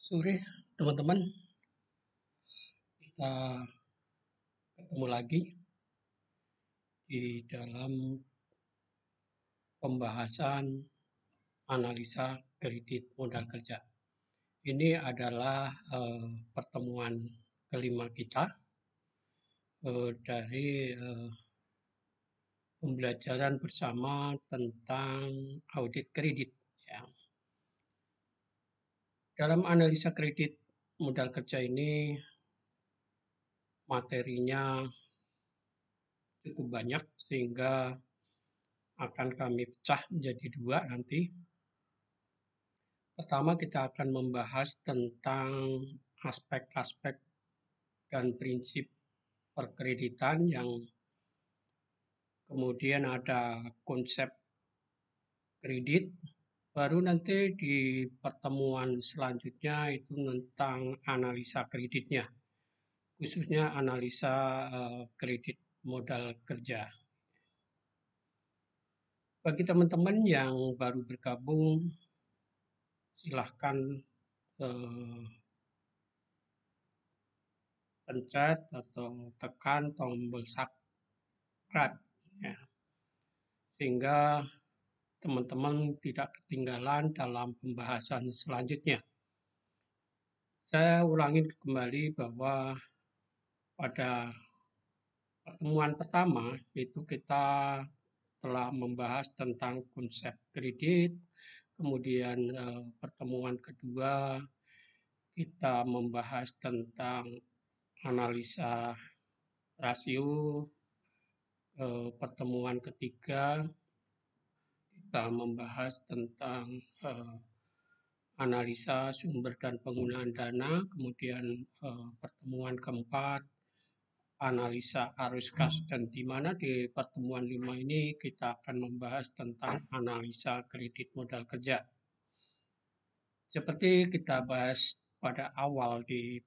Sore, teman-teman, kita ketemu lagi di dalam pembahasan analisa kredit modal kerja. Ini adalah pertemuan kelima kita dari pembelajaran bersama tentang audit kredit. Ya. Dalam analisa kredit modal kerja ini materinya cukup banyak sehingga akan kami pecah menjadi dua nanti. Pertama, kita akan membahas tentang aspek-aspek dan prinsip perkreditan yang kemudian ada konsep kredit. Baru nanti di pertemuan selanjutnya itu tentang analisa kreditnya, khususnya analisa kredit modal kerja. Bagi teman-teman yang baru bergabung, silahkan pencet atau tekan tombol subscribe ya, sehingga teman-teman tidak ketinggalan dalam pembahasan selanjutnya. Saya ulangi kembali bahwa pada pertemuan pertama itu kita telah membahas tentang konsep kredit, kemudian pertemuan kedua kita membahas tentang analisa rasio, pertemuan ketiga kita membahas tentang analisa sumber dan penggunaan dana, kemudian pertemuan keempat analisa arus kas, dan di mana di pertemuan 5 ini kita akan membahas tentang analisa kredit modal kerja. Seperti kita bahas pada awal di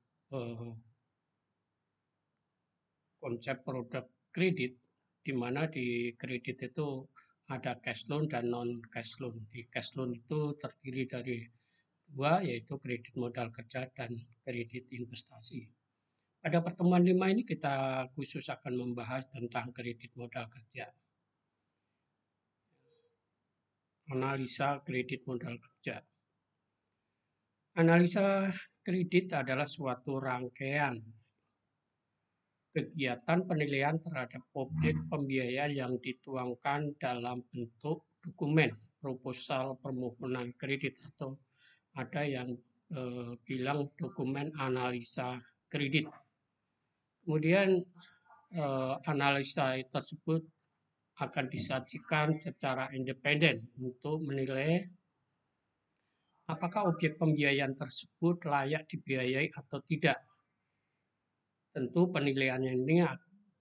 konsep produk kredit, di mana di kredit itu ada cash loan dan non cash loan. Di cash loan itu terdiri dari dua, yaitu kredit modal kerja dan kredit investasi. Pada pertemuan 5 ini kita khusus akan membahas tentang kredit modal kerja. Analisa kredit modal kerja. Analisa kredit adalah suatu rangkaian kegiatan penilaian terhadap objek pembiayaan yang dituangkan dalam bentuk dokumen proposal permohonan kredit, atau ada yang bilang dokumen analisa kredit. Kemudian analisa tersebut akan disajikan secara independen untuk menilai apakah objek pembiayaan tersebut layak dibiayai atau tidak. Tentu penilaian ini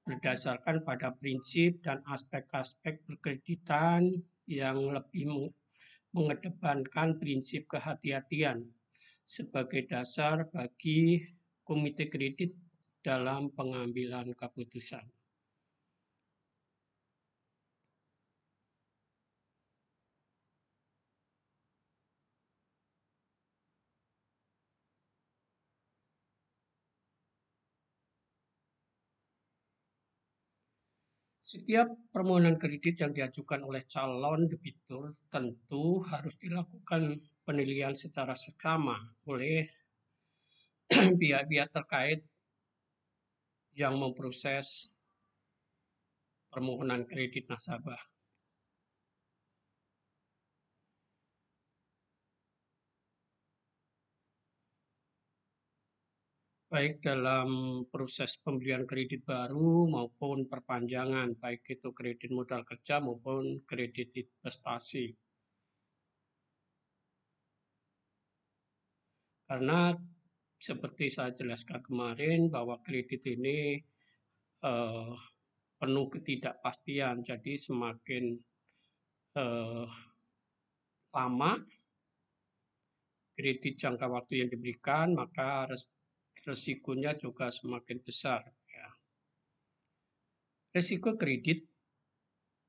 berdasarkan pada prinsip dan aspek-aspek perkreditan yang lebih mengedepankan prinsip kehati-hatian sebagai dasar bagi komite kredit dalam pengambilan keputusan. Setiap permohonan kredit yang diajukan oleh calon debitur tentu harus dilakukan penilaian secara seksama oleh pihak-pihak terkait yang memproses permohonan kredit nasabah. Baik dalam proses pembelian kredit baru maupun perpanjangan, baik itu kredit modal kerja maupun kredit investasi. Karena seperti saya jelaskan kemarin bahwa kredit ini penuh ketidakpastian, jadi semakin lama kredit jangka waktu yang diberikan, maka resikonya juga semakin besar. Ya. Resiko kredit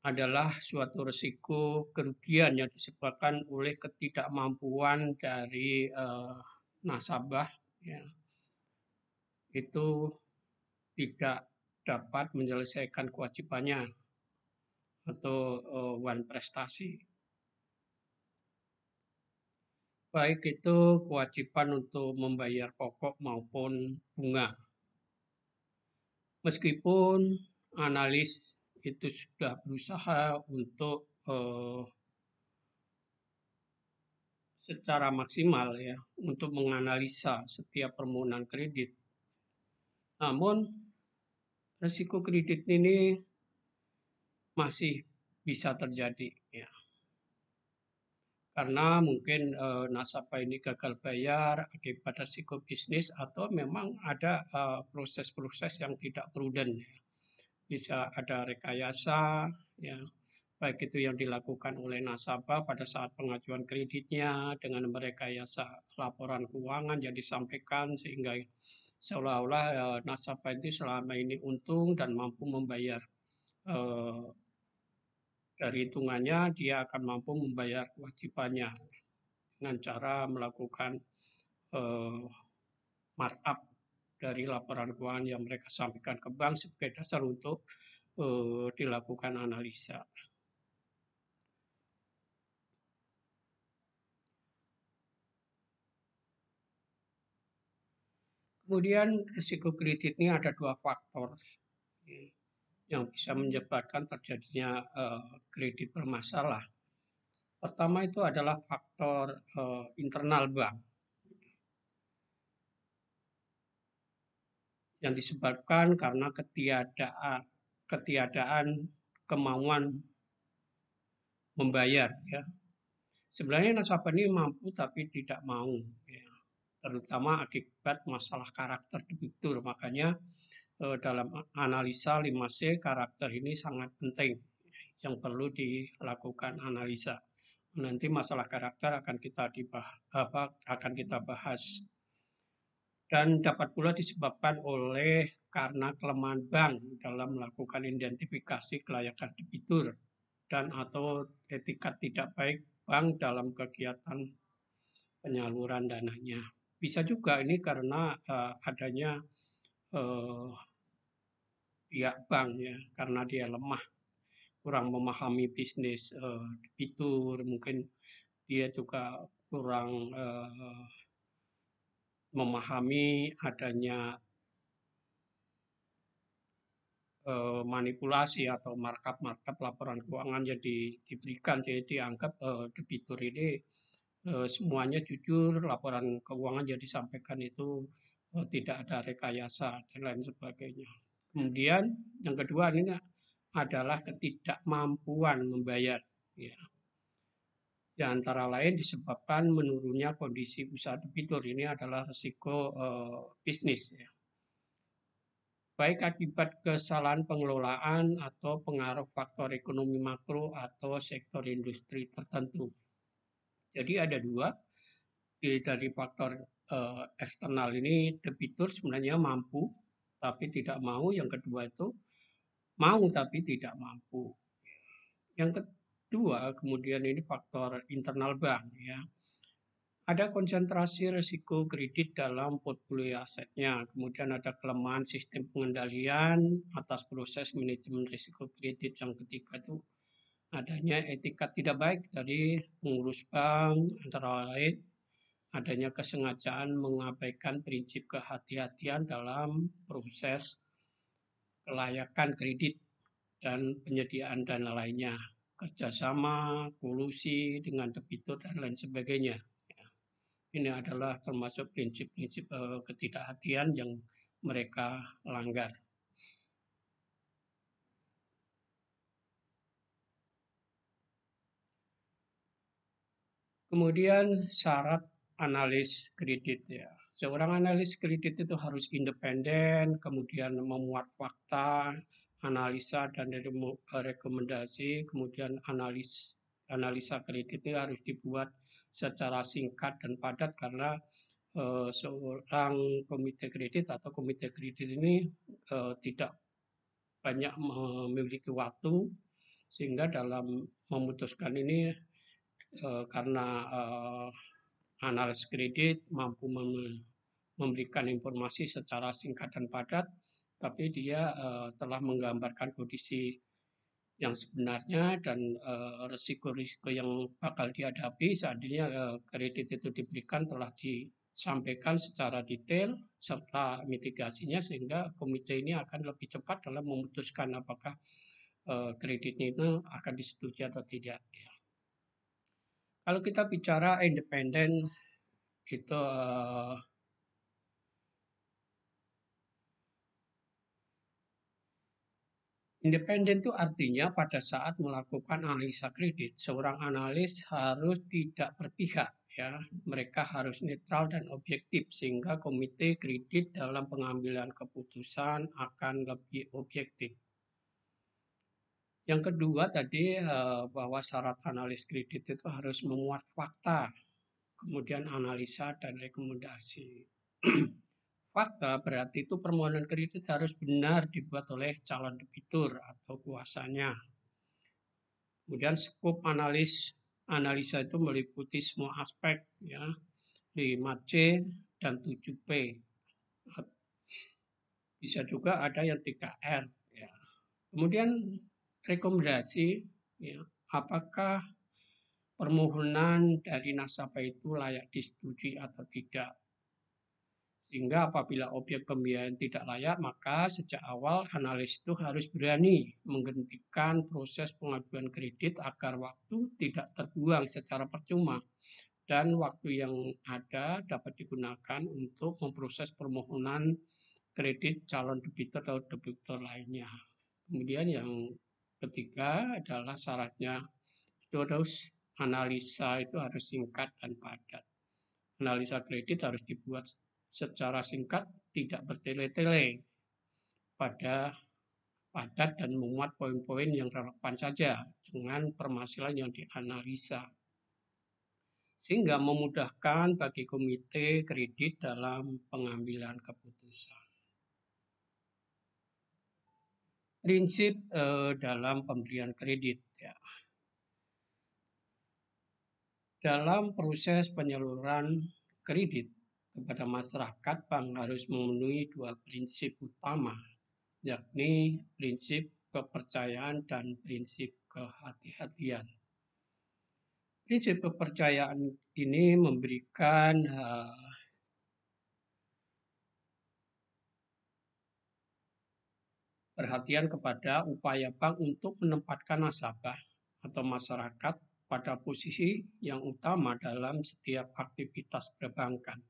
adalah suatu resiko kerugian yang disebabkan oleh ketidakmampuan dari nasabah ya, itu tidak dapat menyelesaikan kewajibannya atau wan prestasi. Baik itu kewajiban untuk membayar pokok maupun bunga. Meskipun analis itu sudah berusaha untuk secara maksimal ya untuk menganalisa setiap permohonan kredit. Namun risiko kredit ini masih bisa terjadi ya. Karena mungkin nasabah ini gagal bayar akibat risiko bisnis atau memang ada proses-proses yang tidak prudent. Bisa ada rekayasa ya, baik itu yang dilakukan oleh nasabah pada saat pengajuan kreditnya dengan merekayasa laporan keuangan yang disampaikan sehingga seolah-olah nasabah itu selama ini untung dan mampu membayar dari hitungannya dia akan mampu membayar kewajibannya dengan cara melakukan markup dari laporan keuangan yang mereka sampaikan ke bank sebagai dasar untuk dilakukan analisa. Kemudian risiko kredit ini ada dua faktor yang bisa menyebabkan terjadinya kredit bermasalah. Pertama itu adalah faktor internal bank yang disebabkan karena ketiadaan kemauan membayar ya. Sebenarnya nasabah ini mampu tapi tidak mau ya. Terutama akibat masalah karakter debitur. Makanya dalam analisa 5C karakter ini sangat penting yang perlu dilakukan analisa. Nanti masalah karakter akan kita bahas. Dan dapat pula disebabkan oleh karena kelemahan bank dalam melakukan identifikasi kelayakan debitur dan atau etikat tidak baik bank dalam kegiatan penyaluran dananya. Bisa juga ini karena adanya pihak bank ya, karena dia lemah, kurang memahami bisnis debitur, mungkin dia juga kurang memahami adanya manipulasi atau markup laporan keuangan yang diberikan, jadi dianggap debitur ini semuanya jujur, laporan keuangan yang disampaikan itu tidak ada rekayasa dan lain sebagainya. Kemudian yang kedua ini adalah ketidakmampuan membayar. Ya. Di antara lain disebabkan menurunnya kondisi usaha debitur. Ini adalah risiko bisnis. Ya. Baik akibat kesalahan pengelolaan atau pengaruh faktor ekonomi makro atau sektor industri tertentu. Jadi ada dua dari faktor eksternal ini debitur sebenarnya mampu tapi tidak mau. Yang kedua itu mau tapi tidak mampu. Yang kedua kemudian ini faktor internal bank ya. Ada konsentrasi risiko kredit dalam portfolio asetnya, kemudian ada kelemahan sistem pengendalian atas proses manajemen risiko kredit. Yang ketiga itu adanya etikat tidak baik dari pengurus bank, antara lain adanya kesengajaan mengabaikan prinsip kehati-hatian dalam proses kelayakan kredit dan penyediaan dana lainnya, kerjasama, kolusi dengan debitur dan lain sebagainya. Ini adalah termasuk prinsip-prinsip ketidakhatian yang mereka langgar. Kemudian syarat analis kredit ya. Seorang analis kredit itu harus independen, kemudian memuat fakta, analisa dan rekomendasi, kemudian analisa kredit itu harus dibuat secara singkat dan padat karena seorang komite kredit atau komite kredit ini tidak banyak memiliki waktu sehingga dalam memutuskan ini karena analis kredit mampu memberikan informasi secara singkat dan padat, tapi dia telah menggambarkan kondisi yang sebenarnya dan risiko-risiko yang bakal dihadapi seandainya kredit itu diberikan telah disampaikan secara detail serta mitigasinya, sehingga komite ini akan lebih cepat dalam memutuskan apakah kreditnya itu akan disetujui atau tidak. Ya. Kalau kita bicara independen itu independen itu artinya pada saat melakukan analisa kredit, seorang analis harus tidak berpihak, ya. Mereka harus netral dan objektif sehingga komite kredit dalam pengambilan keputusan akan lebih objektif. Yang kedua tadi bahwa syarat analis kredit itu harus memuat fakta, kemudian analisa dan rekomendasi. Fakta berarti itu permohonan kredit harus benar dibuat oleh calon debitur atau kuasanya. Kemudian skop analisa itu meliputi semua aspek, ya, 5C dan 7P. Bisa juga ada yang 3R, ya. Kemudian rekomendasi, ya, apakah permohonan dari nasabah itu layak disetujui atau tidak. Sehingga apabila objek pembiayaan tidak layak, maka sejak awal analis itu harus berani menghentikan proses pengajuan kredit agar waktu tidak terbuang secara percuma dan waktu yang ada dapat digunakan untuk memproses permohonan kredit calon debitur atau debitur lainnya. Kemudian yang ketiga adalah syaratnya itu harus analisa itu harus singkat dan padat. Analisa kredit harus dibuat secara singkat, tidak bertele-tele, padat dan memuat poin-poin yang relevan saja dengan permasalahan yang dianalisa, sehingga memudahkan bagi komite kredit dalam pengambilan keputusan. Prinsip dalam pemberian kredit, ya. Dalam proses penyaluran kredit kepada masyarakat, bank harus memenuhi 2 prinsip utama, yakni prinsip kepercayaan dan prinsip kehati-hatian. Prinsip kepercayaan ini memberikan perhatian kepada upaya bank untuk menempatkan nasabah atau masyarakat pada posisi yang utama dalam setiap aktivitas perbankan,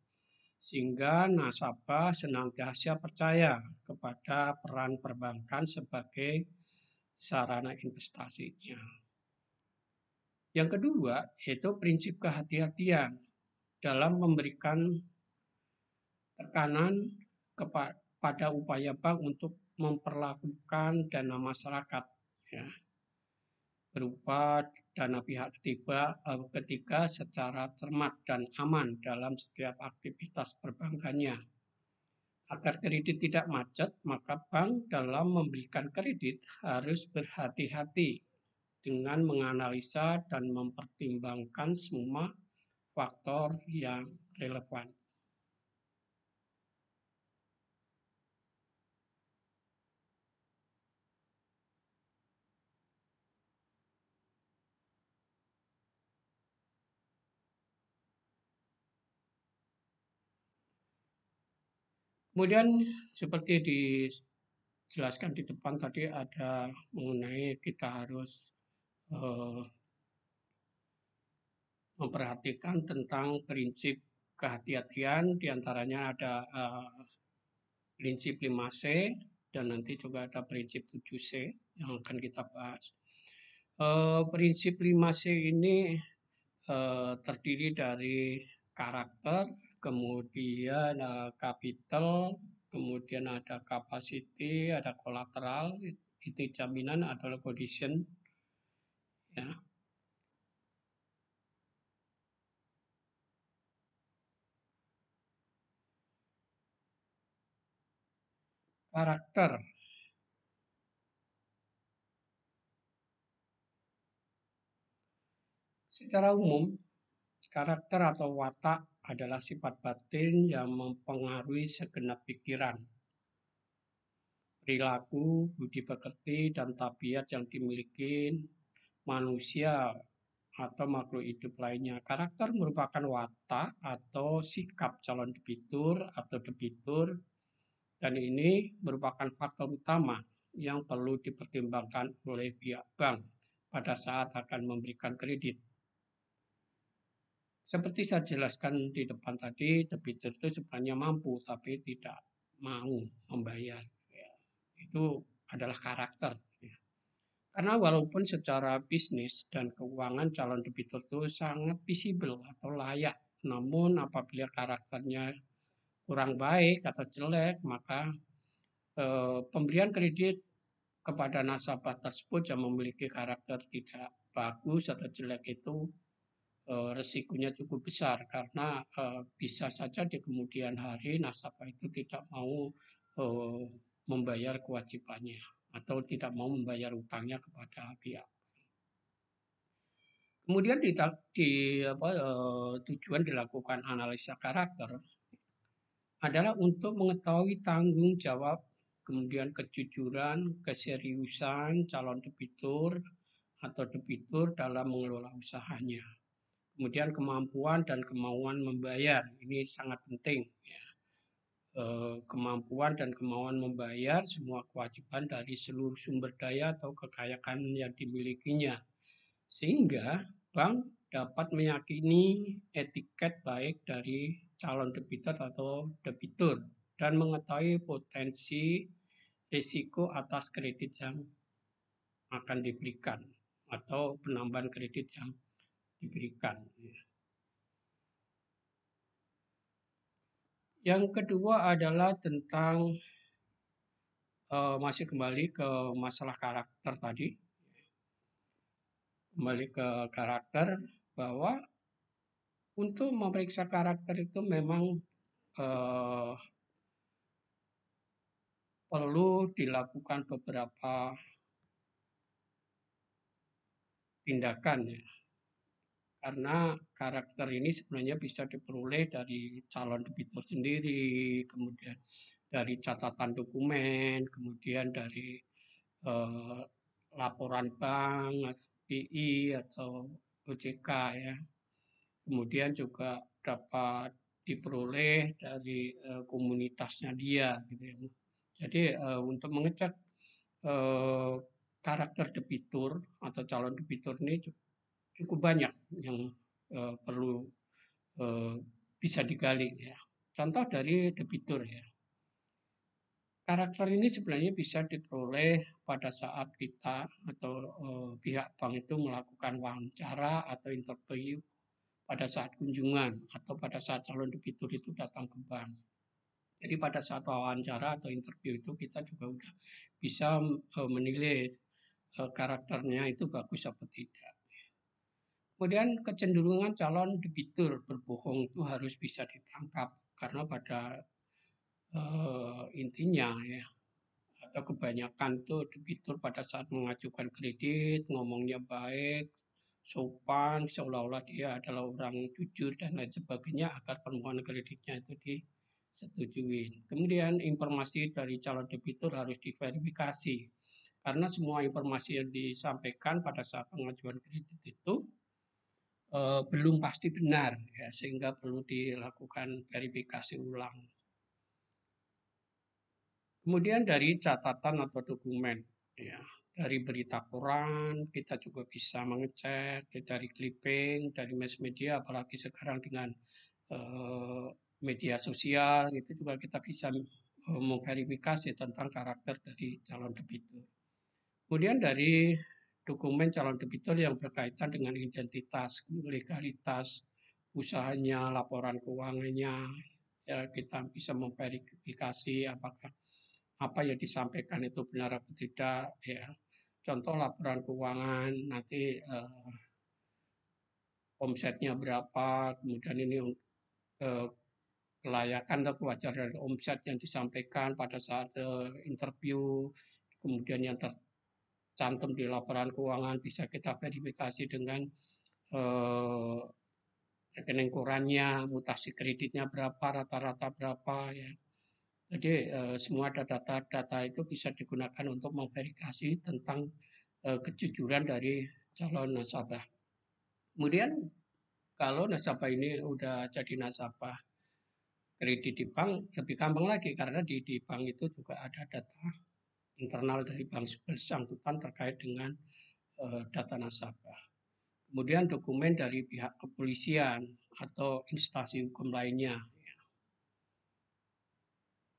sehingga nasabah senantiasa percaya kepada peran perbankan sebagai sarana investasinya. Yang kedua, yaitu prinsip kehati-hatian dalam memberikan tekanan kepada upaya bank untuk memperlakukan dana masyarakat, ya, berupa dana pihak ketiga secara cermat dan aman dalam setiap aktivitas perbankannya. Agar kredit tidak macet, maka bank dalam memberikan kredit harus berhati-hati dengan menganalisa dan mempertimbangkan semua faktor yang relevan. Kemudian seperti dijelaskan di depan tadi ada mengenai kita harus memperhatikan tentang prinsip kehati-hatian, diantaranya ada prinsip 5C dan nanti juga ada prinsip 7C yang akan kita bahas. Prinsip 5C ini terdiri dari karakter, kemudian capital, kemudian ada capacity, ada collateral, itu jaminan adalah condition, ya. Karakter. Secara umum, Karakter atau watak adalah sifat batin yang mempengaruhi segenap pikiran, perilaku, budi pekerti, dan tabiat yang dimiliki manusia atau makhluk hidup lainnya. Karakter merupakan watak atau sikap calon debitur atau debitur, dan ini merupakan faktor utama yang perlu dipertimbangkan oleh pihak bank pada saat akan memberikan kredit. Seperti saya jelaskan di depan tadi, debitur itu sebenarnya mampu tapi tidak mau membayar. Ya, itu adalah karakter. Ya. Karena walaupun secara bisnis dan keuangan calon debitur itu sangat visible atau layak, namun apabila karakternya kurang baik atau jelek, maka pemberian kredit kepada nasabah tersebut yang memiliki karakter tidak bagus atau jelek itu resikonya cukup besar karena bisa saja di kemudian hari nasabah itu tidak mau membayar kewajibannya atau tidak mau membayar utangnya kepada pihak. Kemudian tujuan dilakukan analisa karakter adalah untuk mengetahui tanggung jawab, kemudian kejujuran, keseriusan calon debitur atau debitur dalam mengelola usahanya. Kemudian kemampuan dan kemauan membayar, ini sangat penting. Ya. Kemampuan dan kemauan membayar semua kewajiban dari seluruh sumber daya atau kekayaan yang dimilikinya. Sehingga bank dapat meyakini etiket baik dari calon debitur atau debitur dan mengetahui potensi risiko atas kredit yang akan diberikan atau penambahan kredit yang diberikan. Yang kedua adalah tentang masih kembali ke masalah karakter tadi. Kembali ke karakter bahwa untuk memeriksa karakter itu memang perlu dilakukan beberapa tindakan ya. Karena karakter ini sebenarnya bisa diperoleh dari calon debitur sendiri, kemudian dari catatan dokumen, kemudian dari laporan bank, BI atau OJK ya. Kemudian juga dapat diperoleh dari komunitasnya dia gitu ya. Jadi untuk mengecek karakter debitur atau calon debitur ini cukup banyak yang perlu bisa digali ya. Contoh dari debitur ya. Karakter ini sebenarnya bisa diperoleh pada saat kita atau pihak bank itu melakukan wawancara atau interview pada saat kunjungan atau pada saat calon debitur itu datang ke bank. Jadi pada saat wawancara atau interview itu kita juga udah bisa menilai karakternya itu bagus atau tidak. Kemudian kecenderungan calon debitur berbohong itu harus bisa ditangkap karena pada intinya ya atau kebanyakan tuh debitur pada saat mengajukan kredit ngomongnya baik, sopan, seolah-olah dia adalah orang jujur dan lain sebagainya agar permohonan kreditnya itu disetujui. Kemudian informasi dari calon debitur harus diverifikasi karena semua informasi yang disampaikan pada saat pengajuan kredit itu belum pasti benar ya, sehingga perlu dilakukan verifikasi ulang. Kemudian dari catatan atau dokumen ya, dari berita koran kita juga bisa mengecek dari clipping, dari mass media apalagi sekarang dengan media sosial itu juga kita bisa memverifikasi tentang karakter dari calon debitur. Kemudian dari dokumen calon debitur yang berkaitan dengan identitas, legalitas usahanya, laporan keuangannya, ya kita bisa memverifikasi apakah apa yang disampaikan itu benar atau tidak ya. Contoh laporan keuangan nanti omsetnya berapa, kemudian ini kelayakan atau kewajaran dari omset yang disampaikan pada saat interview, kemudian yang tercantum di laporan keuangan bisa kita verifikasi dengan rekening korannya, mutasi kreditnya berapa, rata-rata berapa ya. Jadi semua data-data itu bisa digunakan untuk memverifikasi tentang kejujuran dari calon nasabah. Kemudian kalau nasabah ini udah jadi nasabah kredit di bank, lebih gampang lagi karena di bank itu juga ada data internal dari bank bersangkutan terkait dengan data nasabah. Kemudian dokumen dari pihak kepolisian atau instansi hukum lainnya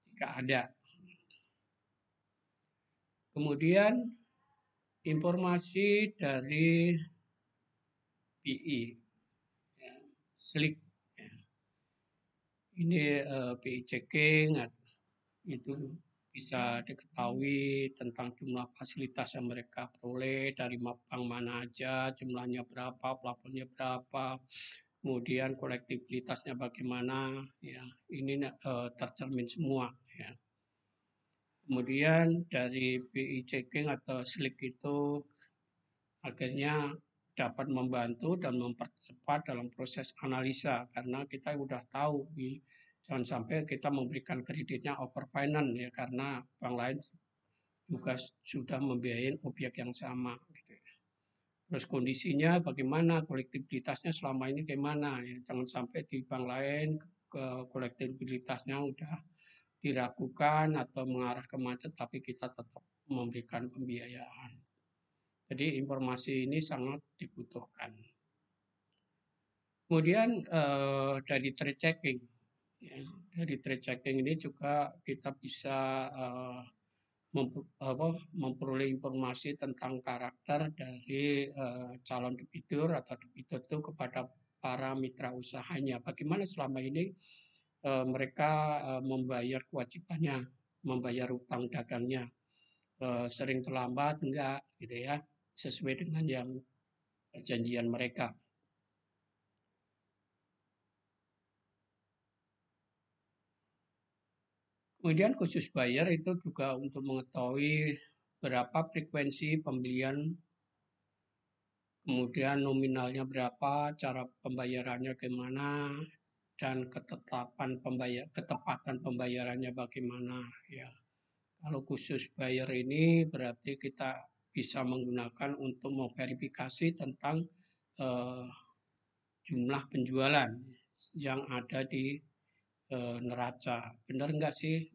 jika ada. Kemudian informasi dari BI, ya, SLIK. Ya. Ini BI checking itu bisa diketahui tentang jumlah fasilitas yang mereka peroleh dari bank mana aja, jumlahnya berapa, plafonnya berapa, kemudian kolektibilitasnya bagaimana, ya ini tercermin semua. Ya. Kemudian dari BI checking atau SLIK itu akhirnya dapat membantu dan mempercepat dalam proses analisa karena kita sudah tahu jangan sampai kita memberikan kreditnya overfinance ya karena bank lain juga sudah membiayai objek yang sama gitu ya. Terus kondisinya bagaimana, kolektibilitasnya selama ini bagaimana ya, jangan sampai di bank lain kolektibilitasnya udah diragukan atau mengarah ke macet tapi kita tetap memberikan pembiayaan. Jadi informasi ini sangat dibutuhkan. Kemudian dari trade checking, ya, dari trade checking ini juga kita bisa memperoleh informasi tentang karakter dari calon debitur atau debitur itu kepada para mitra usahanya. Bagaimana selama ini mereka membayar kewajibannya, membayar utang dagangnya, sering terlambat enggak, gitu ya, sesuai dengan yang perjanjian mereka. Kemudian khusus buyer itu juga untuk mengetahui berapa frekuensi pembelian, kemudian nominalnya berapa, cara pembayarannya bagaimana, dan ketepatan pembayarannya bagaimana. Ya, kalau khusus buyer ini berarti kita bisa menggunakan untuk memverifikasi tentang jumlah penjualan yang ada di neraca. Benar enggak sih?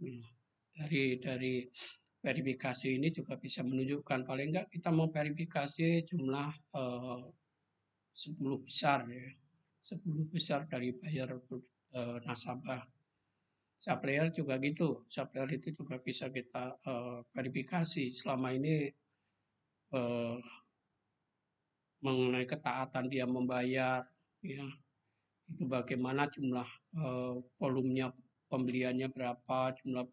Dari verifikasi ini juga bisa menunjukkan paling enggak kita mau verifikasi jumlah 10 besar ya. 10 besar dari bayar nasabah. Supplier juga gitu. Supplier itu juga bisa kita verifikasi selama ini mengenai ketaatan dia membayar ya. Itu bagaimana jumlah volumenya pembeliannya berapa, jumlah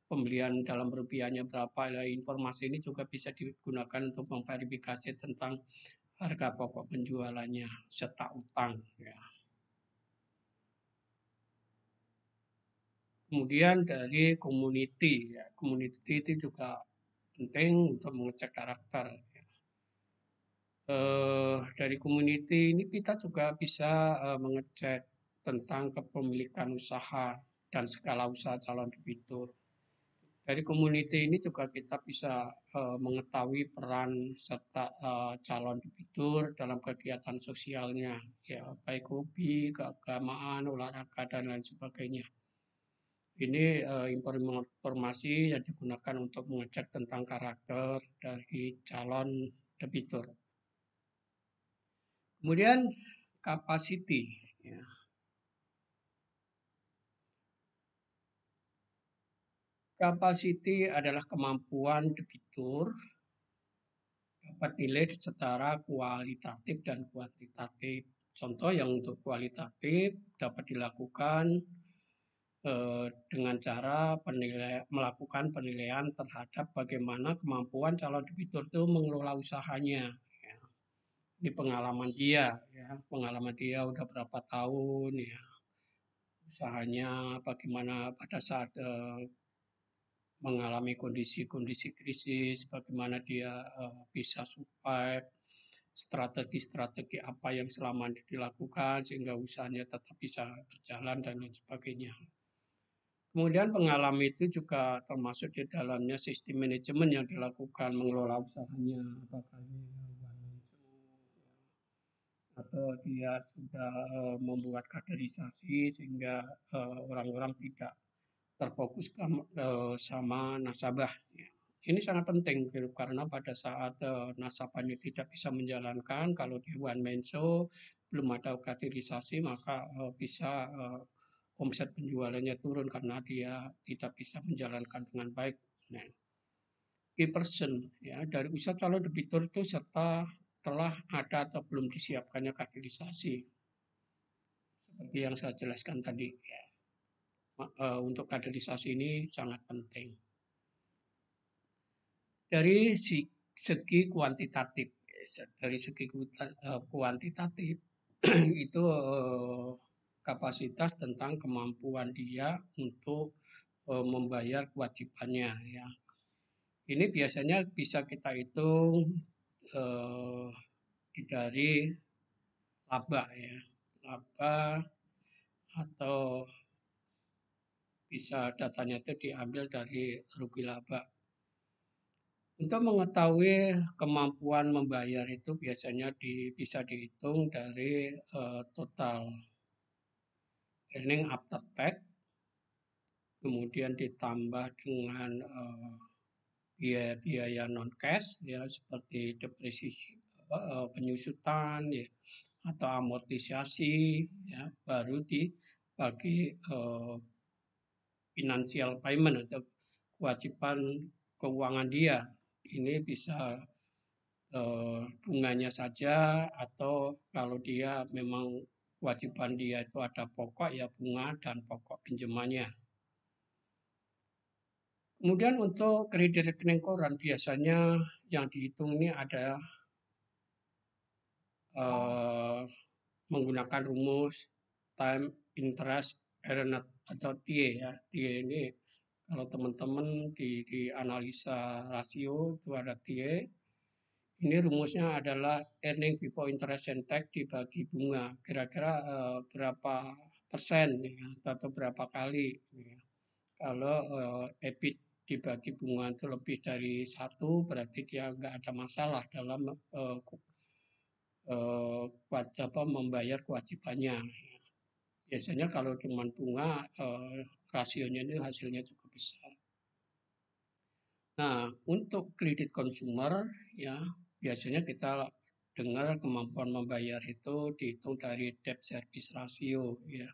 pembelian dalam rupiahnya berapa. Nah, informasi ini juga bisa digunakan untuk memverifikasi tentang harga pokok penjualannya serta utang. Ya. Kemudian dari community, ya. Community itu juga penting untuk mengecek karakter. Ya. Dari community ini kita juga bisa mengecek tentang kepemilikan usaha dan skala usaha calon debitur. Dari community ini juga kita bisa mengetahui peran serta calon debitur dalam kegiatan sosialnya, ya baik hobi, keagamaan, olahraga dan lain sebagainya. Ini informasi yang digunakan untuk mengecek tentang karakter dari calon debitur. Kemudian capacity. Ya. Capacity adalah kemampuan debitur dapat nilai secara kualitatif dan kuantitatif. Contoh yang untuk kualitatif dapat dilakukan dengan cara melakukan penilaian terhadap bagaimana kemampuan calon debitur itu mengelola usahanya. Ya. Ini pengalaman dia, ya. Pengalaman dia udah berapa tahun, ya. Usahanya bagaimana pada saat mengalami kondisi-kondisi krisis, bagaimana dia bisa survive strategi-strategi apa yang selama ini dilakukan sehingga usahanya tetap bisa berjalan dan lain sebagainya. Kemudian pengalaman itu juga termasuk di dalamnya sistem manajemen yang dilakukan mengelola usahanya, apakah ini atau dia sudah membuat kaderisasi sehingga orang-orang tidak terfokus sama nasabah. Ini sangat penting gitu, karena pada saat nasabahnya tidak bisa menjalankan, kalau di one man show belum ada kaderisasi maka bisa omset penjualannya turun karena dia tidak bisa menjalankan dengan baik. Nah, key person ya dari usaha calon debitur itu serta telah ada atau belum disiapkannya kaderisasi seperti yang saya jelaskan tadi ya. Untuk kaderisasi ini sangat penting. Dari segi kuantitatif, kuantitatif itu kapasitas tentang kemampuan dia untuk membayar kewajibannya ya. Ini biasanya bisa kita hitung dari laba ya, laba atau bisa datanya itu diambil dari rugi laba. Untuk mengetahui kemampuan membayar itu biasanya bisa dihitung dari total earning after tax, kemudian ditambah dengan biaya-biaya non cash ya seperti depresiasi, penyusutan ya, atau amortisasi ya, baru dibagi financial payment atau kewajiban keuangan dia. Ini bisa bunganya saja atau kalau dia memang kewajiban dia itu ada pokok ya bunga dan pokok pinjamannya. Kemudian untuk kredit rekening koran biasanya yang dihitung ini ada menggunakan rumus time interest earned atau TIE ya. TIE ini kalau teman-teman di analisa rasio itu ada TIE. Ini rumusnya adalah earning before interest and tax dibagi bunga. Kira-kira berapa persen ya, atau berapa kali. Ya. Kalau EBIT dibagi bunga itu lebih dari 1, berarti dia nggak ada masalah dalam membayar kewajibannya. Biasanya kalau cuma bunga, rasionya ini hasilnya cukup besar. Nah, untuk kredit konsumer ya biasanya kita dengar kemampuan membayar itu dihitung dari debt service ratio ya.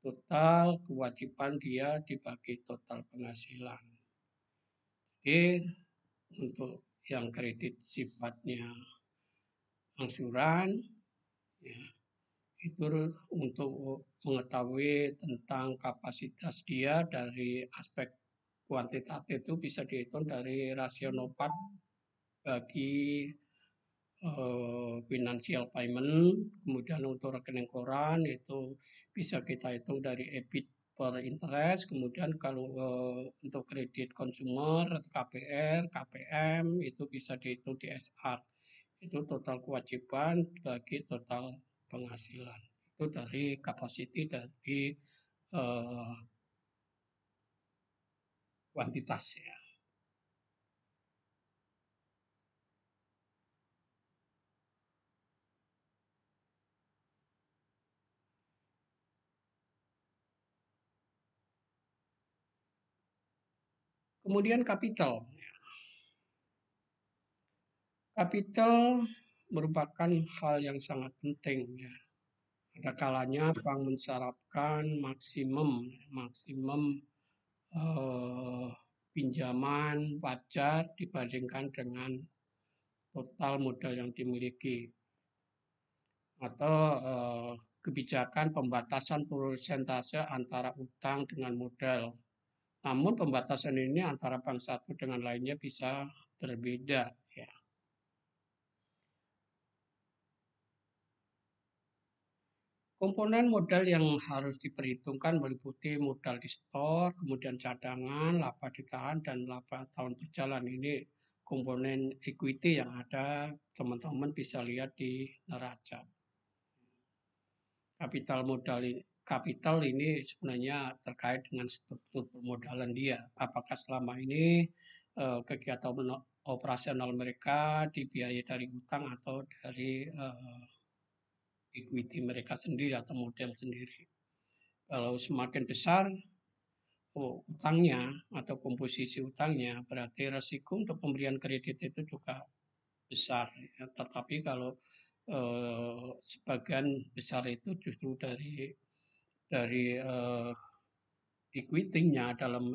Total kewajiban dia dibagi total penghasilan. Jadi untuk yang kredit sifatnya angsuran ya, itu untuk mengetahui tentang kapasitas dia dari aspek kuantitatif itu bisa dihitung dari rasio NOPAT bagi financial payment, kemudian untuk rekening koran itu bisa kita hitung dari EBIT per interest, kemudian kalau untuk kredit konsumer, KPR, KPM itu bisa dihitung di SR, itu total kewajiban bagi total penghasilan, itu dari kapasiti dari kuantitas ya. Kemudian kapital. Kapital merupakan hal yang sangat penting ya. Ada kalanya bank mensyaratkan maksimum pinjaman wajar dibandingkan dengan total modal yang dimiliki atau kebijakan pembatasan persentase antara utang dengan modal. Namun pembatasan ini antara bank satu dengan lainnya bisa berbeda ya. Komponen modal yang harus diperhitungkan meliputi modal di store, kemudian cadangan, laba ditahan, dan laba tahun berjalan. Ini komponen equity yang ada, teman-teman bisa lihat di neraca. Kapital ini sebenarnya terkait dengan struktur permodalan dia. Apakah selama ini kegiatan operasional mereka dibiayai dari utang atau dari equity mereka sendiri atau model sendiri. Kalau semakin besar utangnya atau komposisi utangnya, berarti resiko untuk pemberian kredit itu juga besar. Ya. Tetapi kalau sebagian besar itu justru dari equity-nya dalam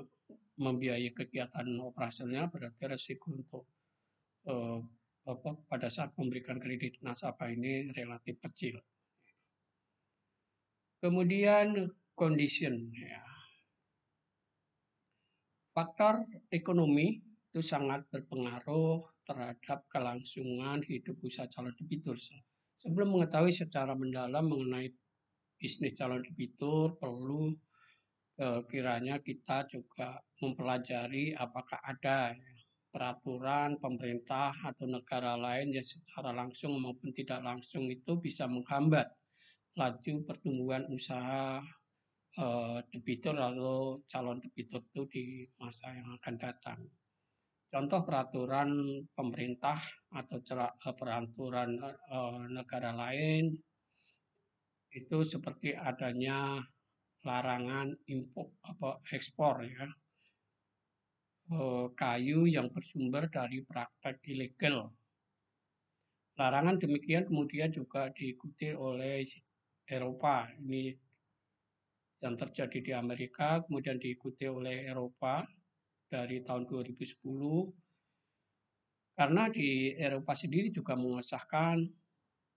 membiayai kegiatan operasionalnya, berarti resiko untuk pada saat memberikan kredit nasabah ini relatif kecil. Kemudian condition, ya. Faktor ekonomi itu sangat berpengaruh terhadap kelangsungan hidup usaha calon debitur. Sebelum mengetahui secara mendalam mengenai bisnis calon debitur, perlu kiranya kita juga mempelajari apakah ada peraturan pemerintah atau negara lain yang secara langsung maupun tidak langsung itu bisa menghambat laju pertumbuhan usaha debitur lalu calon debitur itu di masa yang akan datang. Contoh peraturan pemerintah atau peraturan negara lain itu seperti adanya larangan impor ekspor ya kayu yang bersumber dari praktek ilegal. Larangan demikian kemudian juga diikuti oleh Eropa. Ini yang terjadi di Amerika, kemudian diikuti oleh Eropa dari tahun 2010. Karena di Eropa sendiri juga mengesahkan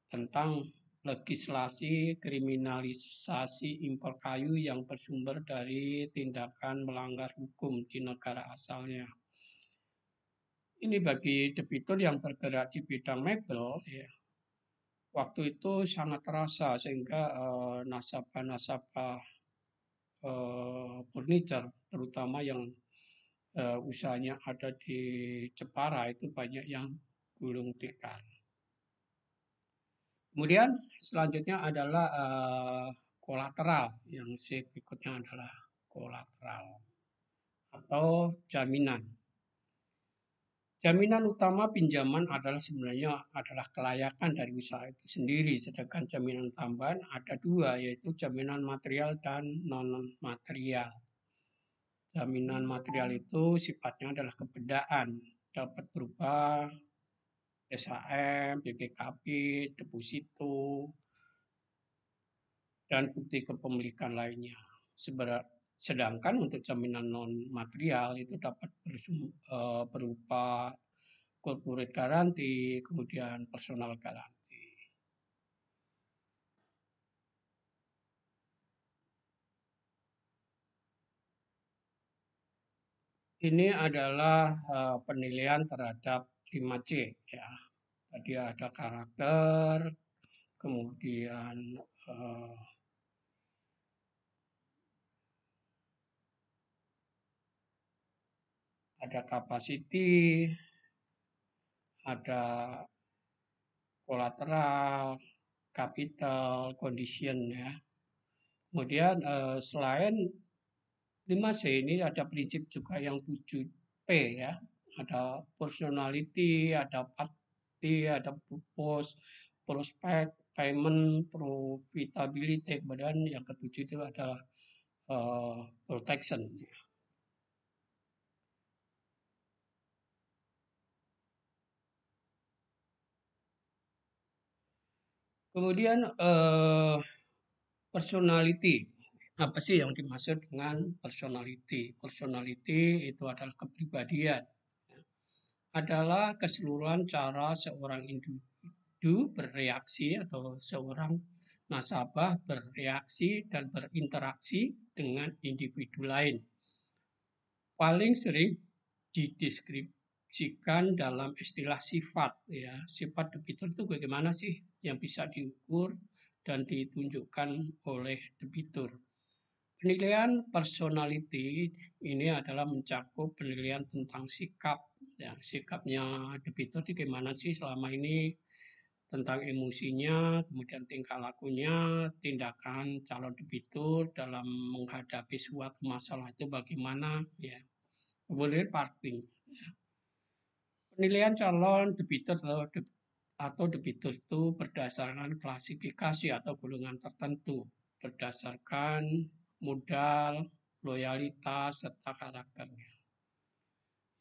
tentang legislasi kriminalisasi impor kayu yang bersumber dari tindakan melanggar hukum di negara asalnya. Ini bagi debitur yang bergerak di bidang mebel, ya, waktu itu sangat terasa sehingga nasabah-nasabah furniture, terutama yang usahanya ada di Jepara itu banyak yang gulung tikar. Kemudian selanjutnya adalah kolateral, yang berikutnya adalah kolateral atau jaminan. Jaminan utama pinjaman sebenarnya adalah kelayakan dari usaha itu sendiri, sedangkan jaminan tambahan ada dua, yaitu jaminan material dan non-material. Jaminan material itu sifatnya adalah kebendaan, dapat berupa SHM, BPKB, deposito, dan bukti kepemilikan lainnya. Sedangkan untuk jaminan non-material itu dapat berupa corporate garanti, kemudian personal garanti. Ini adalah penilaian terhadap 5C ya. Tadi ada karakter, kemudian ada capacity, ada kolateral, capital, condition ya. Kemudian selain 5C ini ada prinsip juga yang 7P ya. Ada personality, ada party, ada purpose, prospect, payment, profitability, kemudian yang ketujuh itu adalah protection. Kemudian personality. Apa sih yang dimaksud dengan personality? Personality itu adalah kepribadian. Adalah keseluruhan cara seorang individu bereaksi atau seorang nasabah bereaksi dan berinteraksi dengan individu lain. Paling sering dideskripsikan dalam istilah sifat ya. Sifat debitur itu bagaimana sih yang bisa diukur dan ditunjukkan oleh debitur. Penilaian personality ini adalah mencakup penilaian tentang sikap, Ya, sikapnya debitur itu gimana sih selama ini, tentang emosinya, kemudian tingkah lakunya, tindakan calon debitur dalam menghadapi suatu masalah itu bagaimana, ya. Kemudian parting. Penilaian calon debitur atau debitur itu berdasarkan klasifikasi atau golongan tertentu, berdasarkan modal, loyalitas, serta karakternya.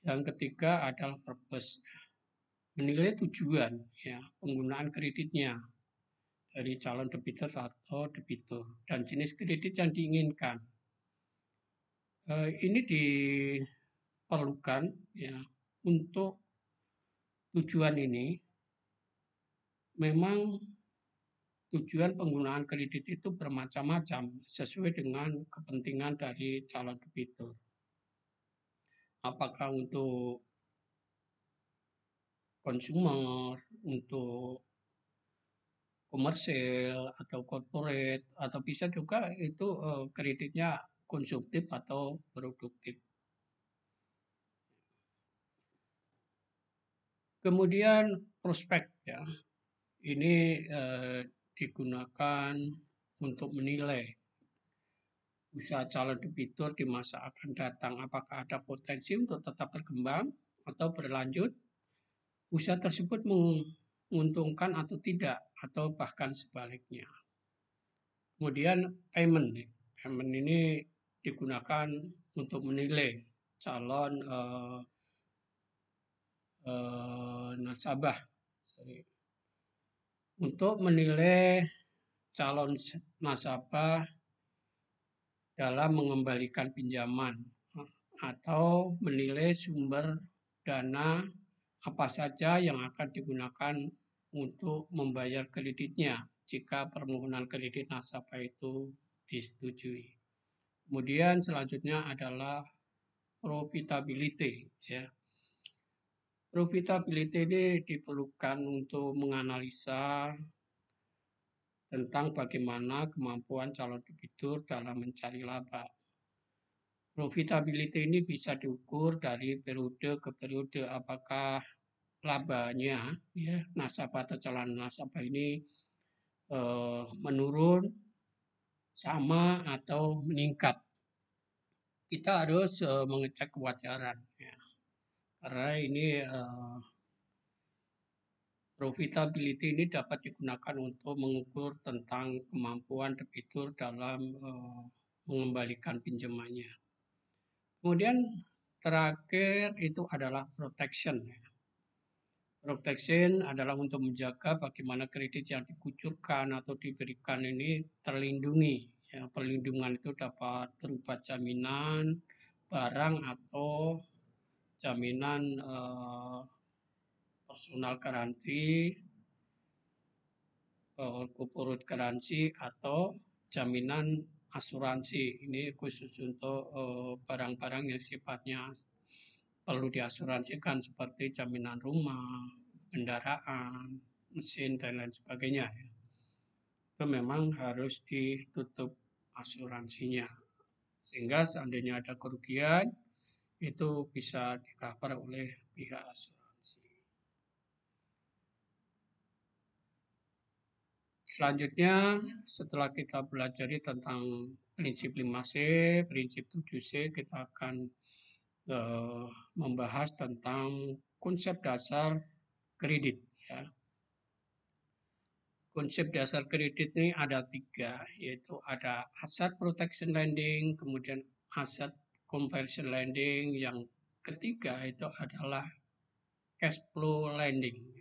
Yang ketiga adalah purpose, menilai tujuan, ya, penggunaan kreditnya dari calon debitur atau debitur dan jenis kredit yang diinginkan. Ini diperlukan, ya, untuk tujuan ini memang tujuan penggunaan kredit itu bermacam-macam sesuai dengan kepentingan dari calon debitur. Apakah untuk konsumer, untuk komersil atau corporate, atau bisa juga itu kreditnya konsumtif atau produktif. Kemudian prospek, ya, ini digunakan untuk menilai usaha calon debitur di masa akan datang, apakah ada potensi untuk tetap berkembang atau berlanjut, usaha tersebut menguntungkan atau tidak, atau bahkan sebaliknya. Kemudian payment, payment ini digunakan untuk menilai calon nasabah. Untuk menilai calon nasabah dalam mengembalikan pinjaman atau menilai sumber dana apa saja yang akan digunakan untuk membayar kreditnya jika permohonan kredit nasabah itu disetujui. Kemudian selanjutnya adalah profitability, ya. Profitability ini diperlukan untuk menganalisa tentang bagaimana kemampuan calon debitur dalam mencari laba. Profitability ini bisa diukur dari periode ke periode, apakah labanya, ya, nasabah atau calon nasabah ini menurun, sama, atau meningkat. Kita harus mengecek kewajaran, ya. Karena ini profitability ini dapat digunakan untuk mengukur tentang kemampuan debitur dalam mengembalikan pinjamannya. Kemudian terakhir itu adalah protection. Protection adalah untuk menjaga bagaimana kredit yang dikucurkan atau diberikan ini terlindungi. Ya, perlindungan itu dapat berupa jaminan barang atau jaminan personal garansi, corporate garansi, atau jaminan asuransi. Ini khusus untuk barang-barang yang sifatnya perlu diasuransikan seperti jaminan rumah, kendaraan, mesin, dan lain sebagainya. Itu memang harus ditutup asuransinya. Sehingga seandainya ada kerugian, itu bisa di-cover oleh pihak asuransi. Selanjutnya, setelah kita belajar tentang prinsip 5C, prinsip 7C, kita akan membahas tentang konsep dasar kredit, ya. Konsep dasar kredit ini ada 3, yaitu ada asset protection lending, kemudian asset conversion lending, yang ketiga itu adalah cash flow lending.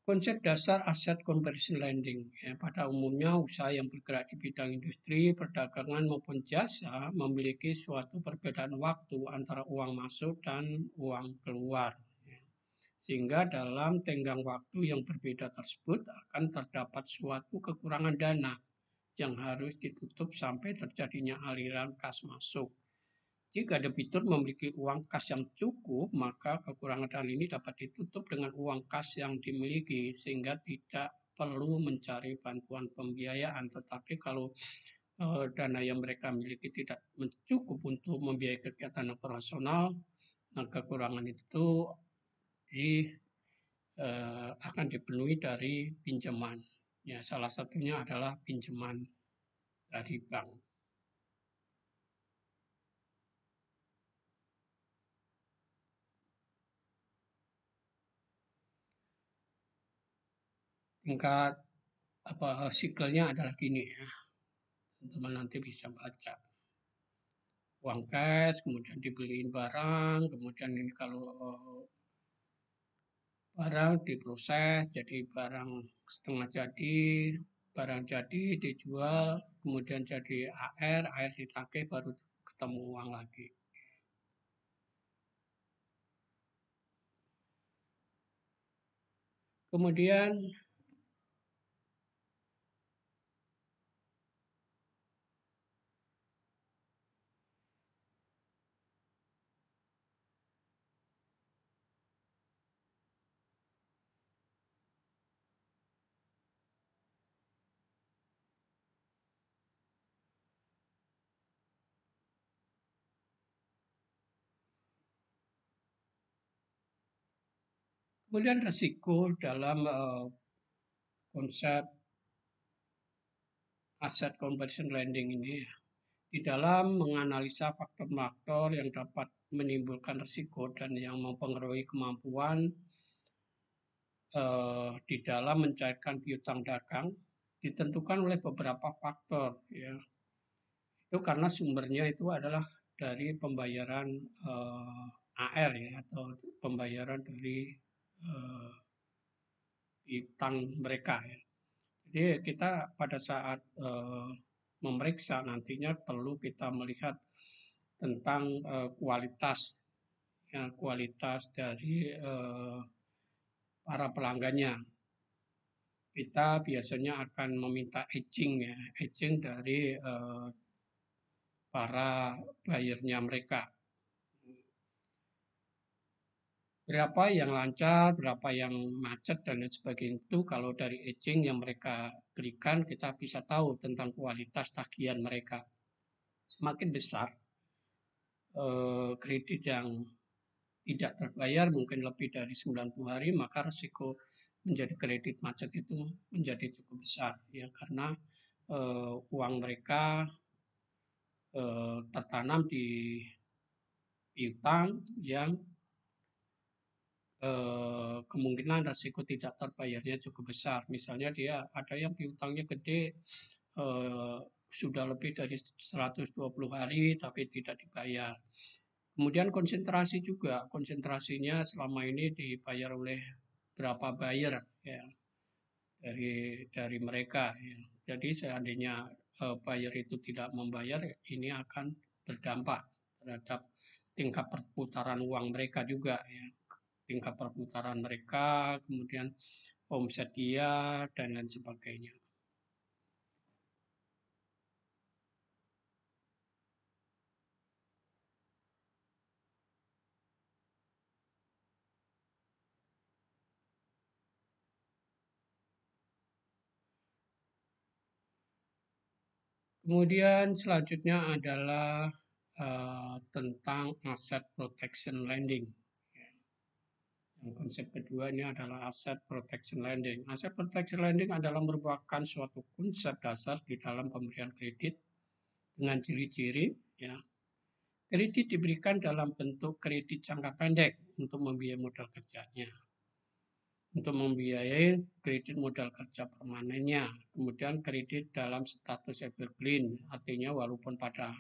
Konsep dasar aset conversion lending, ya, pada umumnya usaha yang bergerak di bidang industri, perdagangan maupun jasa memiliki suatu perbedaan waktu antara uang masuk dan uang keluar. Sehingga dalam tenggang waktu yang berbeda tersebut akan terdapat suatu kekurangan dana yang harus ditutup sampai terjadinya aliran kas masuk. Jika debitur memiliki uang kas yang cukup, maka kekurangan dana ini dapat ditutup dengan uang kas yang dimiliki sehingga tidak perlu mencari bantuan pembiayaan. Tetapi kalau dana yang mereka miliki tidak cukup untuk membiayai kegiatan operasional, nah kekurangan itu akan dipenuhi dari pinjaman. Ya, salah satunya adalah pinjaman dari bank. Tingkat siklenya adalah gini ya, teman-teman nanti bisa baca. Uang cash, kemudian dibeliin barang, kemudian ini kalau barang diproses jadi barang setengah jadi, barang jadi dijual, kemudian jadi air dipakai baru ketemu uang lagi. Kemudian resiko dalam konsep asset conversion lending ini di dalam menganalisa faktor-faktor yang dapat menimbulkan risiko dan yang mempengaruhi kemampuan di dalam mencairkan piutang dagang ditentukan oleh beberapa faktor ya. Itu karena sumbernya itu adalah dari pembayaran AR ya atau pembayaran dari piutang mereka ya. Jadi kita pada saat memeriksa nantinya perlu kita melihat tentang kualitas ya, kualitas dari para pelanggannya. Kita biasanya akan meminta aging ya, aging dari para buyernya mereka. Berapa yang lancar, berapa yang macet dan lain sebagainya itu kalau dari aging yang mereka berikan kita bisa tahu tentang kualitas tagihan mereka. Semakin besar kredit yang tidak terbayar mungkin lebih dari 90 hari maka risiko menjadi kredit macet itu menjadi cukup besar ya karena uang mereka tertanam di piutang yang kemungkinan risiko tidak terbayarnya cukup besar. Misalnya dia ada yang piutangnya gede sudah lebih dari 120 hari tapi tidak dibayar. Kemudian konsentrasi juga, konsentrasinya selama ini dibayar oleh berapa buyer ya dari mereka ya. Jadi seandainya buyer itu tidak membayar ini akan berdampak terhadap tingkat perputaran uang mereka juga ya. Tingkat perputaran mereka, kemudian omset dia dan lain sebagainya. Kemudian selanjutnya adalah tentang asset protection lending. Yang konsep kedua ini adalah asset protection lending. Asset protection lending adalah merupakan suatu konsep dasar di dalam pemberian kredit dengan ciri-ciri ya. Kredit diberikan dalam bentuk kredit jangka pendek untuk membiayai modal kerjanya, untuk membiayai kredit modal kerja permanennya, kemudian kredit dalam status evergreen, artinya walaupun pada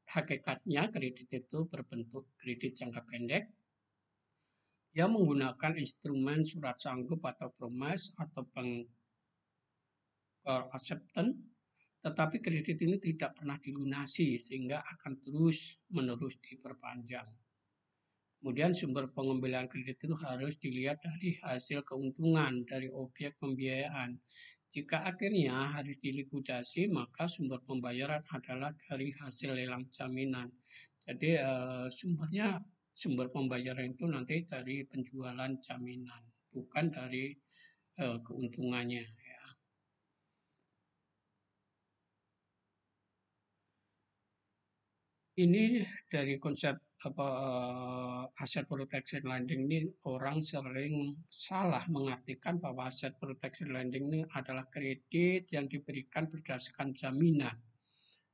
hakikatnya kredit itu berbentuk kredit jangka pendek yang menggunakan instrumen surat sanggup atau promise atau acceptance, tetapi kredit ini tidak pernah dilunasi sehingga akan terus menerus diperpanjang. Kemudian sumber pengambilan kredit itu harus dilihat dari hasil keuntungan dari objek pembiayaan. Jika akhirnya harus dilikuidasi, maka sumber pembayaran adalah dari hasil lelang jaminan. Jadi sumber pembayaran itu nanti dari penjualan jaminan, bukan dari keuntungannya. Ini dari konsep aset protection lending ini orang sering salah mengartikan bahwa aset protection lending ini adalah kredit yang diberikan berdasarkan jaminan.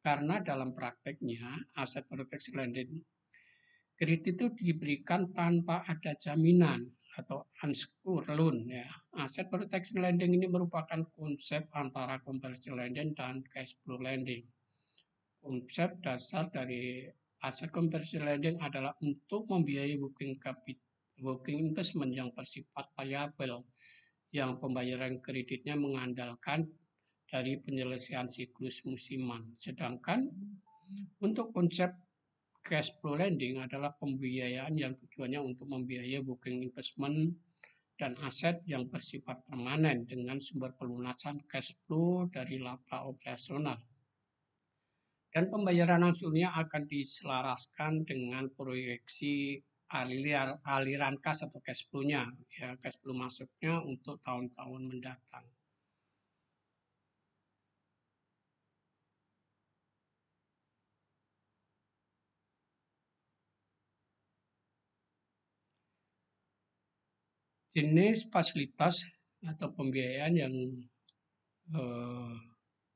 Karena dalam prakteknya aset protection lending kredit itu diberikan tanpa ada jaminan atau unsecured loan ya. Aset protection lending ini merupakan konsep antara commercial lending dan cash flow lending. Konsep dasar dari aset commercial lending adalah untuk membiayai working investment yang bersifat variabel, yang pembayaran kreditnya mengandalkan dari penyelesaian siklus musiman. Sedangkan untuk konsep cash flow lending adalah pembiayaan yang tujuannya untuk membiayai working investment dan aset yang bersifat permanen dengan sumber pelunasan cash flow dari laba operasional. Dan pembayaran langsungnya akan diselaraskan dengan proyeksi aliran kas atau cash flow-nya, ya, cash flow masuknya untuk tahun-tahun mendatang. Jenis fasilitas atau pembiayaan yang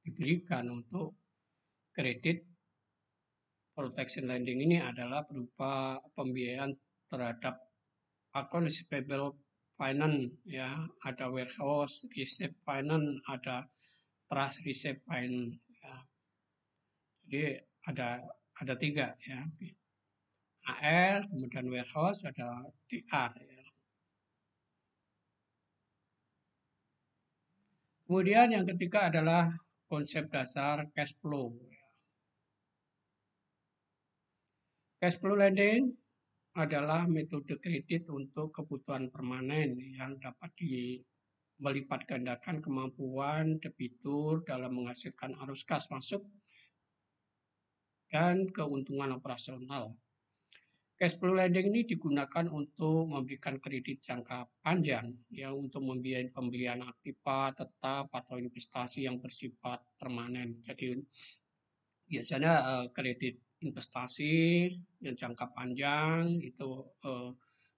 diberikan untuk kredit protection lending ini adalah berupa pembiayaan terhadap account receivable finance, ya, ada warehouse receipt finance, ada trust receipt finance. Ya. Jadi ada tiga ya, AR, kemudian warehouse, ada TR. Ya. Kemudian yang ketiga adalah konsep dasar cash flow. Cash flow lending adalah metode kredit untuk kebutuhan permanen yang dapat melipat gandakan kemampuan debitur dalam menghasilkan arus kas masuk dan keuntungan operasional. Cash flow lending ini digunakan untuk memberikan kredit jangka panjang, ya, untuk membiayai pembelian aktiva tetap atau investasi yang bersifat permanen. Jadi biasanya kredit investasi yang jangka panjang itu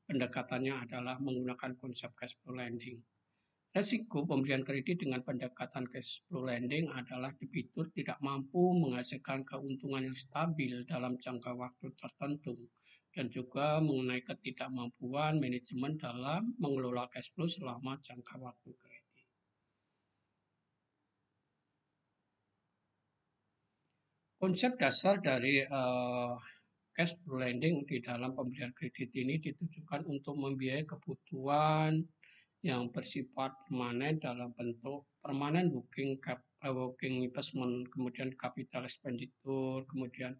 pendekatannya adalah menggunakan konsep cash flow lending. Resiko pemberian kredit dengan pendekatan cash flow lending adalah debitur tidak mampu menghasilkan keuntungan yang stabil dalam jangka waktu tertentu dan juga mengenai ketidakmampuan manajemen dalam mengelola cash flow selama jangka waktu kredit. Konsep dasar dari cash flow lending di dalam pemberian kredit ini ditujukan untuk membiayai kebutuhan yang bersifat permanen dalam bentuk permanen working investment, kemudian capital expenditure, kemudian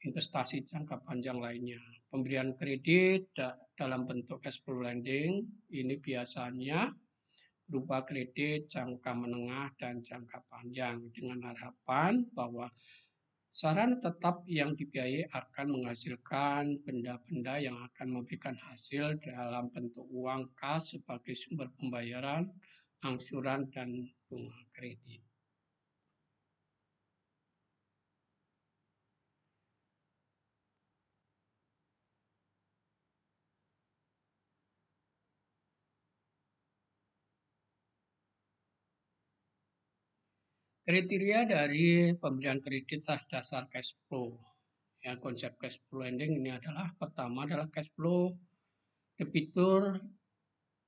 investasi jangka panjang lainnya. Pemberian kredit dalam bentuk cash flow lending ini biasanya berupa kredit jangka menengah dan jangka panjang dengan harapan bahwa sarana tetap yang dibiayai akan menghasilkan benda-benda yang akan memberikan hasil dalam bentuk uang kas sebagai sumber pembayaran, angsuran, dan bunga kredit. Kriteria dari pemberian kredit atas dasar cash flow. Ya, konsep cash flow lending ini adalah pertama adalah cash flow debitur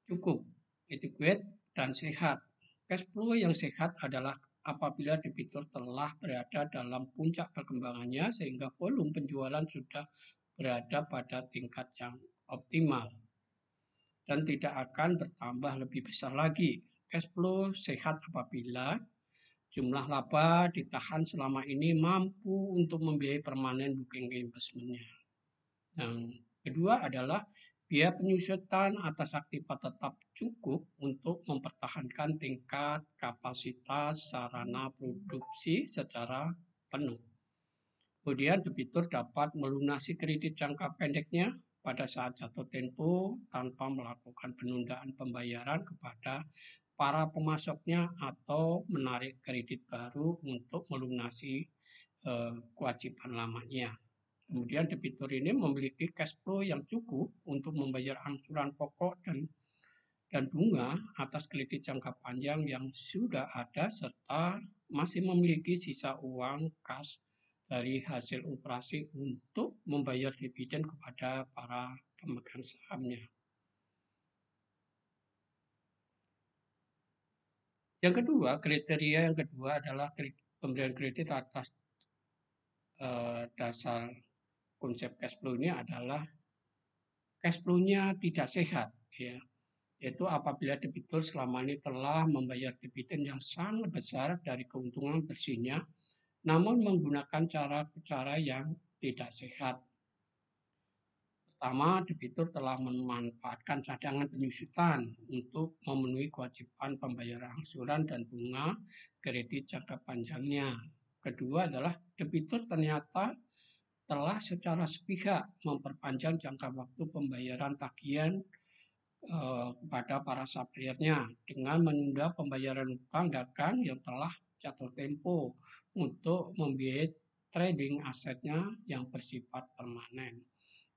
cukup, adequate, dan sehat. Cash flow yang sehat adalah apabila debitur telah berada dalam puncak perkembangannya sehingga volume penjualan sudah berada pada tingkat yang optimal dan tidak akan bertambah lebih besar lagi. Cash flow sehat apabila jumlah laba ditahan selama ini mampu untuk membiayai permanen booking investment-nya. Yang kedua adalah biaya penyusutan atas aktiva tetap cukup untuk mempertahankan tingkat kapasitas sarana produksi secara penuh. Kemudian debitur dapat melunasi kredit jangka pendeknya pada saat jatuh tempo tanpa melakukan penundaan pembayaran kepada para pemasoknya atau menarik kredit baru untuk melunasi kewajiban lamanya. Kemudian debitur ini memiliki cash flow yang cukup untuk membayar angsuran pokok dan bunga atas kredit jangka panjang yang sudah ada serta masih memiliki sisa uang kas dari hasil operasi untuk membayar dividen kepada para pemegang sahamnya. Yang kedua, kriteria yang kedua adalah pemberian kredit atas dasar konsep cash flow ini adalah cash flow-nya tidak sehat, ya. Yaitu apabila debitur selama ini telah membayar dividen yang sangat besar dari keuntungan bersihnya, namun menggunakan cara-cara yang tidak sehat. Pertama, debitur telah memanfaatkan cadangan penyusutan untuk memenuhi kewajiban pembayaran angsuran dan bunga kredit jangka panjangnya. Kedua adalah debitur ternyata telah secara sepihak memperpanjang jangka waktu pembayaran tagihan kepada para suppliernya dengan menunda pembayaran utang dagang yang telah jatuh tempo untuk membiayai trading asetnya yang bersifat permanen.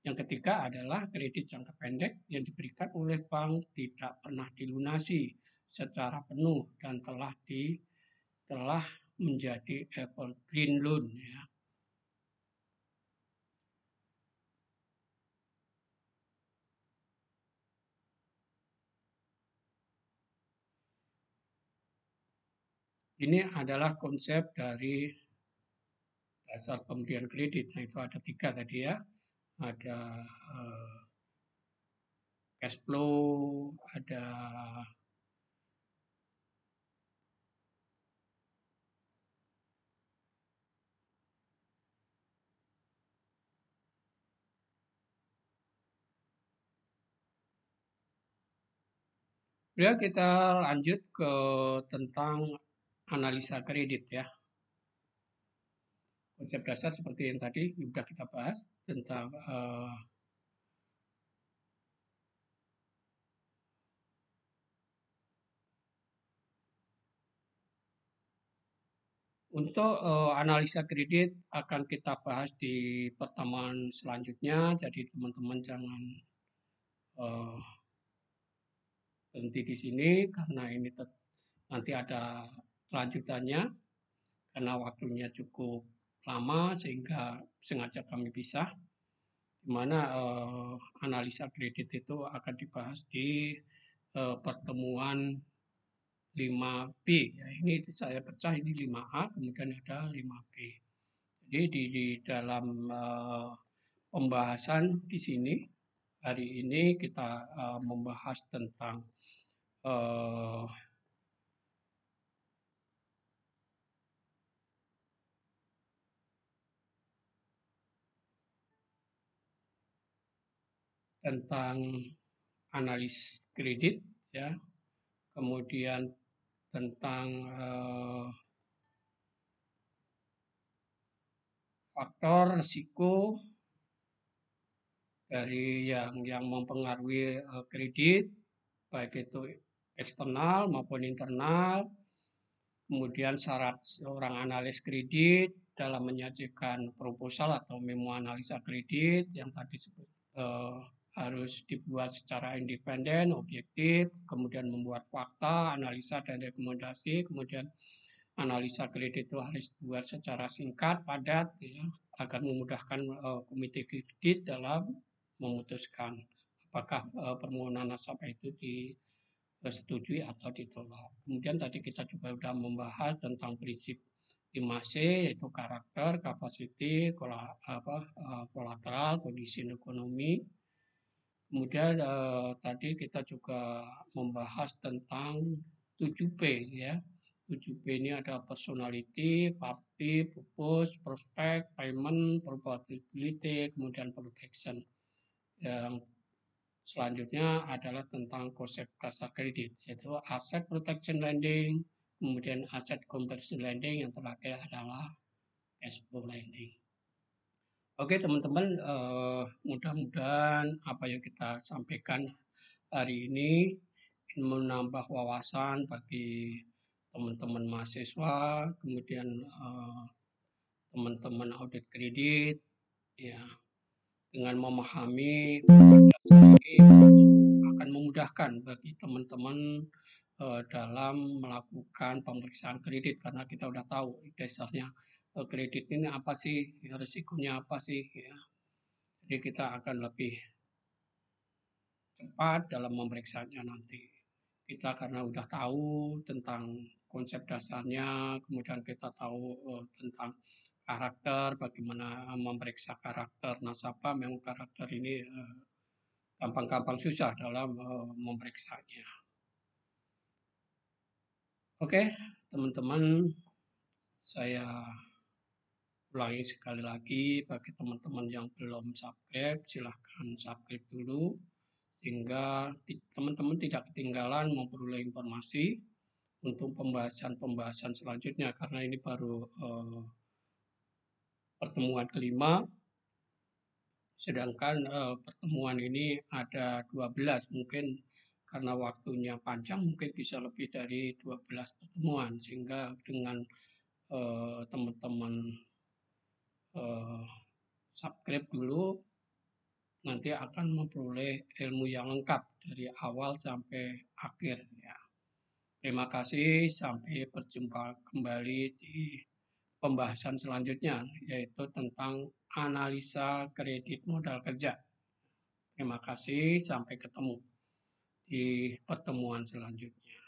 Yang ketiga adalah kredit jangka pendek yang diberikan oleh bank tidak pernah dilunasi secara penuh dan telah menjadi evergreen loan, ya. Ini adalah konsep dari dasar pemberian kredit. Nah, itu ada 3 tadi, ya. Ada cash flow, ada ya, kita lanjut ke tentang analisa kredit, ya. Konsep dasar seperti yang tadi sudah kita bahas tentang untuk analisa kredit akan kita bahas di pertemuan selanjutnya. Jadi teman-teman jangan berhenti di sini karena ini nanti ada lanjutannya karena waktunya cukup lama sehingga sengaja kami pisah, di mana analisa kredit itu akan dibahas di pertemuan 5B. Ya, ini saya pecah, ini 5A, kemudian ada 5B. Jadi di dalam pembahasan di sini hari ini kita membahas tentang analis kredit, ya, kemudian tentang faktor risiko dari yang mempengaruhi kredit, baik itu eksternal maupun internal, kemudian syarat seorang analis kredit dalam menyajikan proposal atau memo analisa kredit yang tadi harus dibuat secara independen, objektif, kemudian membuat fakta, analisa dan rekomendasi, kemudian analisa kredit itu harus dibuat secara singkat, padat, ya, agar memudahkan komite kredit dalam memutuskan apakah permohonan nasabah itu disetujui atau ditolak. Kemudian tadi kita juga sudah membahas tentang prinsip 5C, yaitu karakter, capacity, kolateral, kondisi ekonomi. Kemudian tadi kita juga membahas tentang 7P, ya. 7P ini ada personality, party, purpose, prospect, payment, probability, kemudian protection. Yang selanjutnya adalah tentang konsep dasar kredit, yaitu asset protection lending, kemudian asset conversion lending, yang terakhir adalah cash flow lending. Oke teman-teman, mudah-mudahan apa yang kita sampaikan hari ini menambah wawasan bagi teman-teman mahasiswa, kemudian teman-teman audit kredit, ya, dengan memahami konsep dasar ini akan memudahkan bagi teman-teman dalam melakukan pemeriksaan kredit karena kita udah tahu dasarnya kredit ini apa sih, risikonya apa sih, ya. Jadi kita akan lebih cepat dalam memeriksanya nanti. Kita karena udah tahu tentang konsep dasarnya, kemudian kita tahu tentang karakter, bagaimana memeriksa karakter nasabah, memang karakter ini gampang-gampang susah dalam memeriksanya. Oke, teman-teman, saya ulangi sekali lagi bagi teman-teman yang belum subscribe, silahkan subscribe dulu sehingga teman-teman tidak ketinggalan memperoleh informasi untuk pembahasan-pembahasan selanjutnya karena ini baru pertemuan kelima, sedangkan pertemuan ini ada 12, mungkin karena waktunya panjang mungkin bisa lebih dari 12 pertemuan sehingga dengan teman-teman subscribe dulu nanti akan memperoleh ilmu yang lengkap dari awal sampai akhir ya. Terima kasih, sampai berjumpa kembali di pembahasan selanjutnya yaitu tentang analisa kredit modal kerja. Terima kasih, sampai ketemu di pertemuan selanjutnya.